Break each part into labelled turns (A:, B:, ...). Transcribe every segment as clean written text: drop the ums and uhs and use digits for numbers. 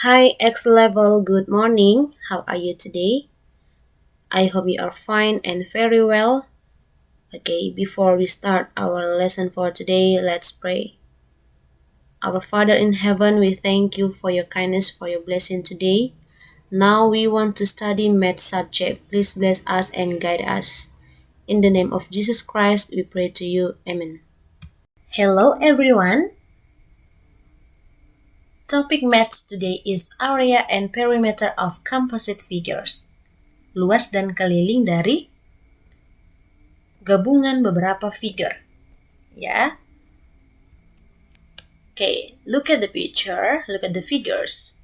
A: Hi, X level, good morning. How are you today? I hope you are fine and very well. Okay, before we start our lesson for today, let's pray. Our Father in heaven, we thank you for your kindness, for your blessing today. Now we want to study math subject. Please bless us and guide us. In the name of Jesus Christ, we pray to you. Amen. Hello everyone. Topic maths today is area and perimeter of composite figures. Luas dan keliling dari gabungan beberapa figure. Ya. Okay, look at the picture, look at the figures.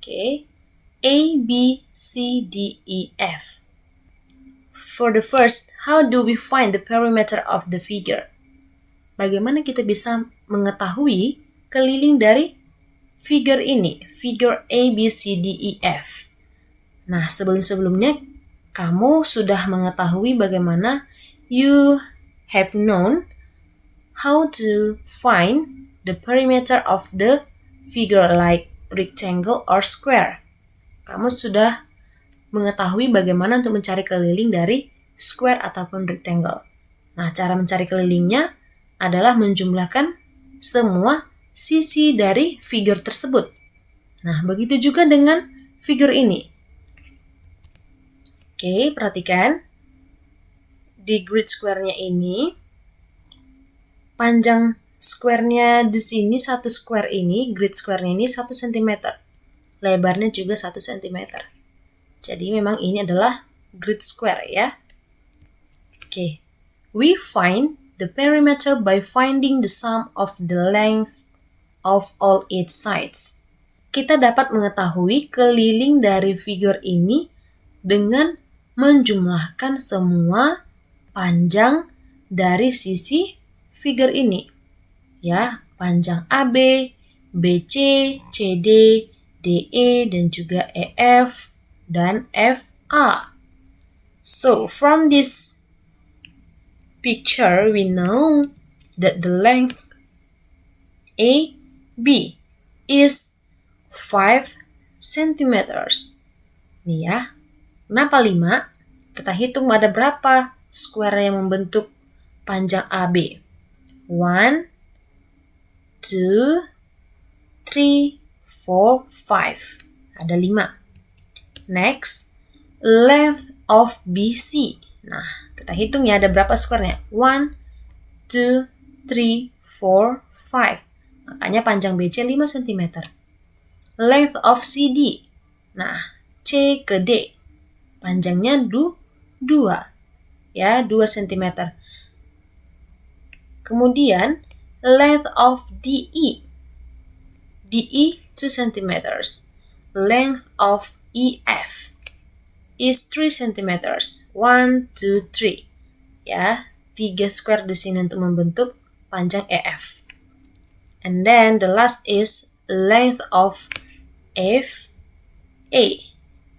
A: Okay. A, B, C, D, E, F. For the first, how do we find the perimeter of the figure? Bagaimana kita bisa mengetahui keliling dari figure ini, figure A, B, C, D, E, F. Nah, sebelum-sebelumnya kamu sudah mengetahui bagaimana you have known how to find the perimeter of the figure like rectangle or square. Kamu sudah mengetahui bagaimana untuk mencari keliling dari square ataupun rectangle. Nah, cara mencari kelilingnya adalah menjumlahkan semua sisi dari figure tersebut. Nah, begitu juga dengan figure ini. Oke, perhatikan. Di grid square-nya ini, panjang square-nya di sini, satu square ini, grid square-nya ini 1 cm. Lebarnya juga 1 cm. Jadi memang ini adalah grid square ya. Oke. We find the perimeter by finding the sum of the length of all its sides. Kita dapat mengetahui keliling dari figure ini dengan menjumlahkan semua panjang dari sisi figure ini. Ya, panjang AB, BC, CD, DE, dan juga EF, dan FA. So, from this picture, we know that the length AB is 5 centimeters. Nih ya, kenapa 5? Kita hitung ada berapa square yang membentuk panjang AB. 1, 2, 3, 4, 5. Ada 5. Next, length of BC. Nah, kita hitung ya ada berapa square-nya. 1, 2, 3, 4, 5. Makanya panjang BC 5 cm. Length of CD. Nah, C ke D. Panjangnya 2. Ya, 2 cm. Kemudian, length of DE. DE 2 cm. Length of EF is 3 cm. 1, 2, 3. Ya, 3 square di sini untuk membentuk panjang EF. And then the last is length of FA.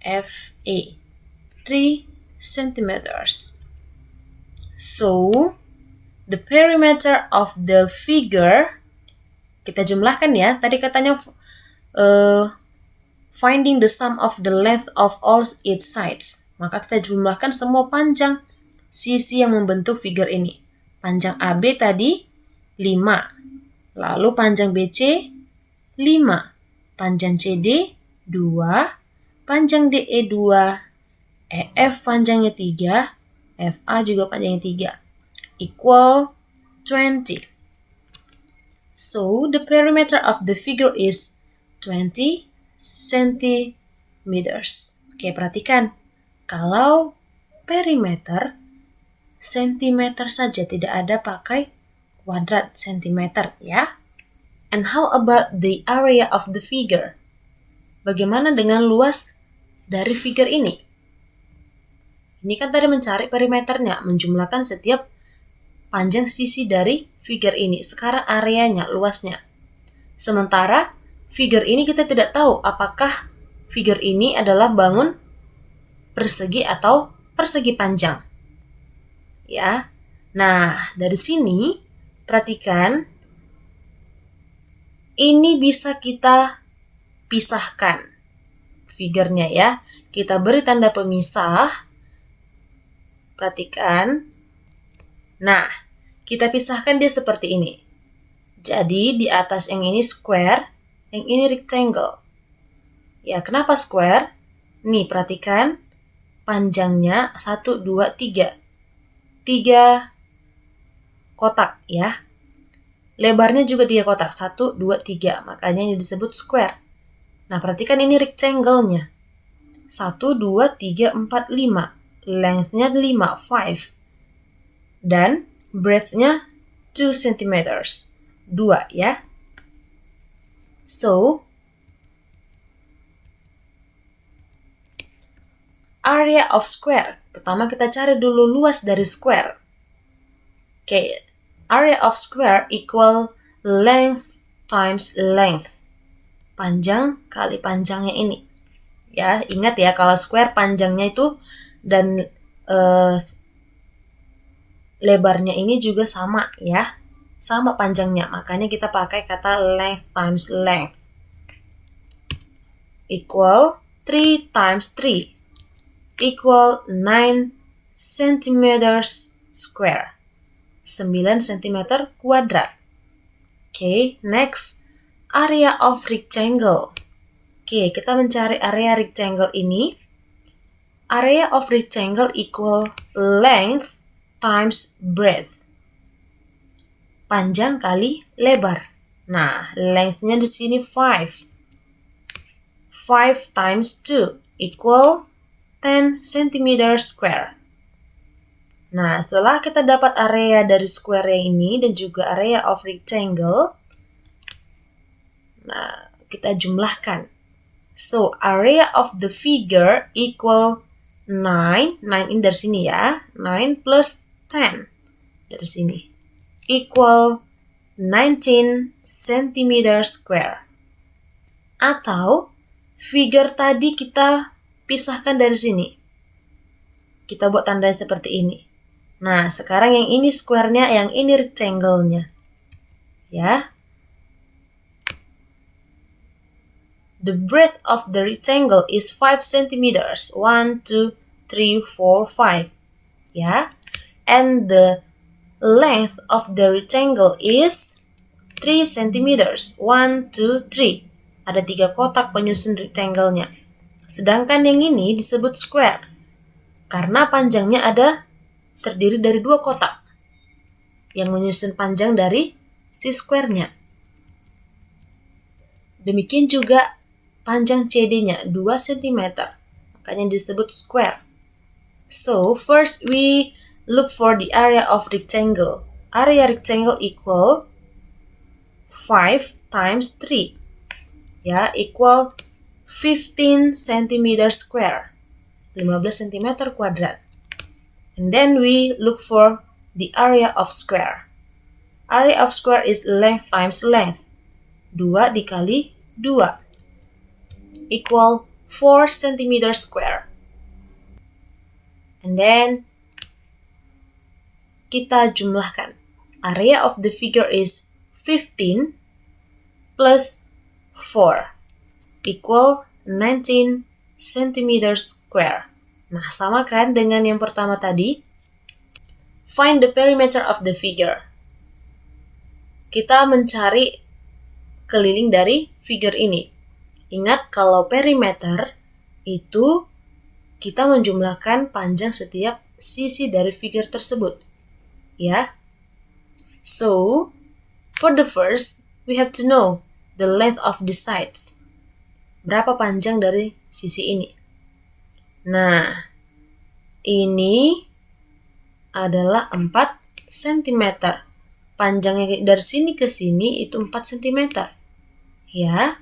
A: FA. 3 centimeters. So, the perimeter of the figure, kita jumlahkan ya, tadi katanya finding the sum of the length of all its sides. Maka kita jumlahkan semua panjang sisi yang membentuk figure ini. Panjang AB tadi 5. Lalu panjang BC 5. Panjang CD 2. Panjang DE 2. EF panjangnya 3. FA juga panjangnya 3. Equal 20. So, the perimeter of the figure is 20 centimeters. Oke, perhatikan. Kalau perimeter, sentimeter saja, tidak ada pakai kuadrat sentimeter ya. And how about the area of the figure? Bagaimana dengan luas dari figure ini? Ini kan tadi mencari perimeternya, menjumlahkan setiap panjang sisi dari figure ini. Sekarang areanya, luasnya. Sementara figure ini kita tidak tahu apakah figure ini adalah bangun persegi atau persegi panjang. Ya. Nah, dari sini perhatikan Ini bisa kita pisahkan figurnya ya. Kita beri tanda pemisah. Perhatikan. Nah, kita pisahkan dia seperti ini. Jadi di atas yang ini square, yang ini rectangle. Ya, kenapa square? Nih, perhatikan. Panjangnya 1, 2, 3. 3 kotak ya. Lebarnya juga 3 kotak. 1, 2, 3. Makanya ini disebut square. Nah, perhatikan ini rectangle-nya. 1, 2, 3, 4, 5. Length-nya 5, 5. Dan breadth-nya 2 cm. 2 ya. So, area of square. Pertama kita cari dulu luas dari square. Oke, area of square equal length times length. Panjang kali panjangnya ini. Ya, ingat ya kalau square panjangnya itu dan lebarnya ini juga sama ya. Sama panjangnya. Makanya kita pakai kata length times length. Equal 3 times 3. Equal 9 centimeters square. 9 cm kuadrat. Oke, next. Area of rectangle. Oke, kita mencari area rectangle ini. Area of rectangle equal length times breadth. Panjang kali lebar. Nah, length-nya di sini 5. 5 times 2 equal 10 cm square. Nah, setelah kita dapat area dari square ini dan juga area of rectangle, nah, kita jumlahkan. So, area of the figure equal 9. 9 ini dari sini ya. 9 plus 10 dari sini. Equal 19 cm square. Atau, figure tadi kita pisahkan dari sini. Kita buat tanda seperti ini. Nah, sekarang yang ini square-nya, yang ini rectangle-nya. Ya. The breadth of the rectangle is 5 cm. 1, 2, 3, 4, 5. Ya. And the length of the rectangle is 3 cm. 1, 2, 3. Ada 3 kotak penyusun rectangle-nya. Sedangkan yang ini disebut square. Karena panjangnya terdiri dari 2 kotak yang menyusun panjang dari si square-nya. Demikian juga panjang CD-nya 2 cm. Makanya disebut square. So, first we look for the area of rectangle. Area rectangle equal 5 times 3. Ya, equal 15 cm square. 15 cm kuadrat. And then we look for the area of square. Area of square is length times length. 2 dikali 2. Equal 4 cm square. And then kita jumlahkan. Area of the figure is 15 plus 4. Equal 19 cm square. Nah, sama kan dengan yang pertama tadi? Find the perimeter of the figure. Kita mencari keliling dari figure ini. Ingat kalau perimeter itu kita menjumlahkan panjang setiap sisi dari figure tersebut. Ya. So, for the first, we have to know the length of the sides. Berapa panjang dari sisi ini? Nah, ini adalah 4 cm. Panjangnya dari sini ke sini itu 4 cm. Ya,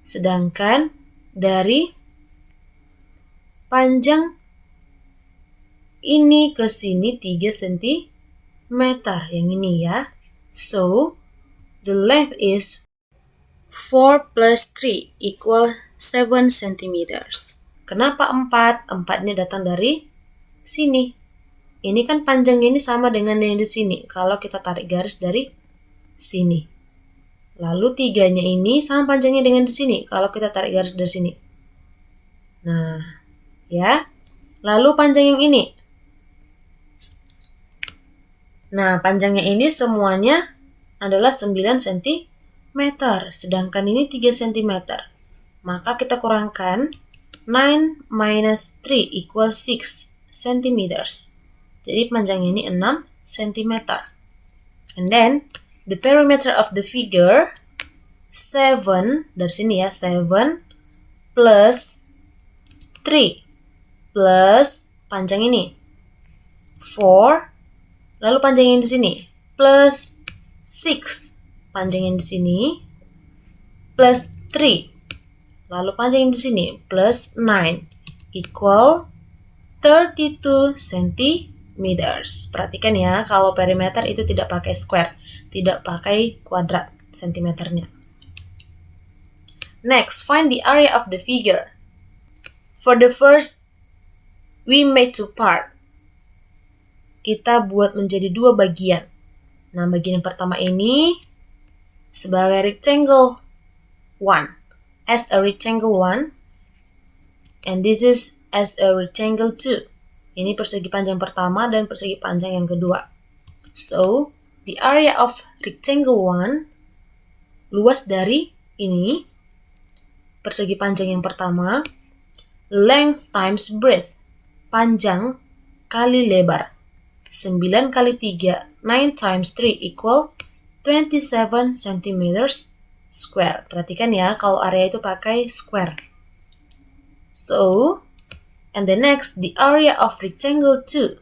A: sedangkan dari panjang ini ke sini 3 cm. Yang ini ya. So, the length is 4 plus 3 equal 7 cm. Kenapa 4? 4-nya datang dari sini. Ini kan panjangnya ini sama dengan yang di sini. Kalau kita tarik garis dari sini. Lalu 3-nya ini sama panjangnya dengan di sini, kalau kita tarik garis dari sini. Nah, ya. Lalu panjang yang ini. Nah, panjangnya ini semuanya adalah 9 cm, sedangkan ini 3 cm. Maka kita kurangkan 9 minus 3 equals 6 cm. Jadi panjangnya ini 6 cm. And then, the perimeter of the figure 7, dari sini ya, 7 plus 3 plus panjang ini 4, lalu panjang yang di sini plus 6, panjang yang di sini plus 3, lalu panjang yang di sini plus 9 equal 32 cm. Perhatikan ya, kalau perimeter itu tidak pakai square, tidak pakai kuadrat sentimeternya. Next, find the area of the figure. For the first, we made two part. Kita buat menjadi 2 bagian. Nah, bagian yang pertama ini sebagai rectangle 1, as a rectangle 1, and this is as a rectangle 2. Ini persegi panjang pertama dan persegi panjang yang kedua. So, the area of rectangle 1, luas dari ini, persegi panjang yang pertama, length times breadth, panjang kali lebar. 9 kali 3, 9 times 3 equal 27 cm square. Perhatikan ya, kalau area itu pakai square. So, and the next, the area of rectangle 2.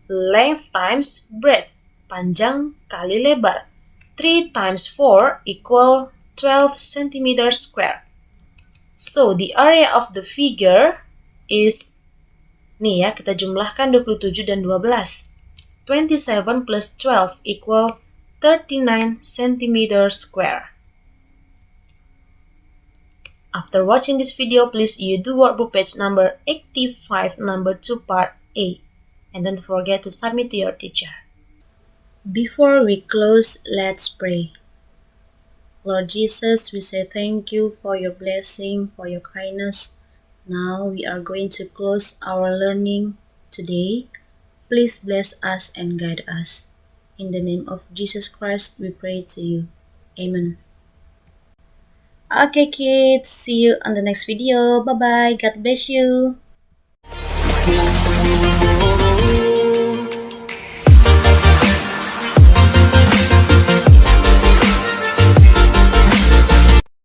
A: Length times breadth, panjang kali lebar. 3 times 4 equal 12 cm square. So, the area of the figure is, nih ya, kita jumlahkan 27 dan 12. 27 plus 12 equal 39 cm square. After watching this video, please you do workbook page number 85, number 2, part A. And don't forget to submit to your teacher. Before we close, let's pray. Lord Jesus, we say thank you for your blessing, for your kindness. Now we are going to close our learning today. Please bless us and guide us. In the name of Jesus Christ, we pray to you. Amen. Okay kids, see you on the next video. Bye-bye. God bless you.